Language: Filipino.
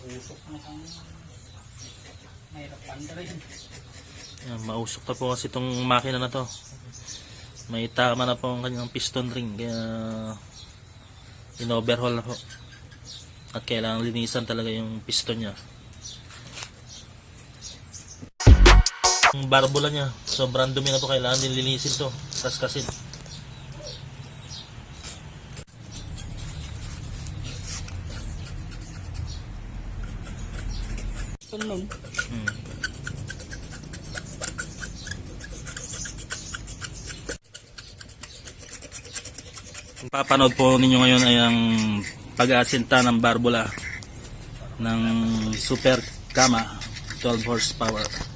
Usok na kang mahirap pandarin. Yan, mausok na po kasi itong makina na to. May tama na po ang kanyang piston ring, kaya in-overhaul na po. At kailangan linisan talaga yung piston niya. Yung barbula niya, sobrang dumi na po, kailangan din linisin to, kaskasin. Sunod. Ang papanood po ninyo ngayon ay ang pag-aasinta ng barbula ng Super Kama 12 horsepower.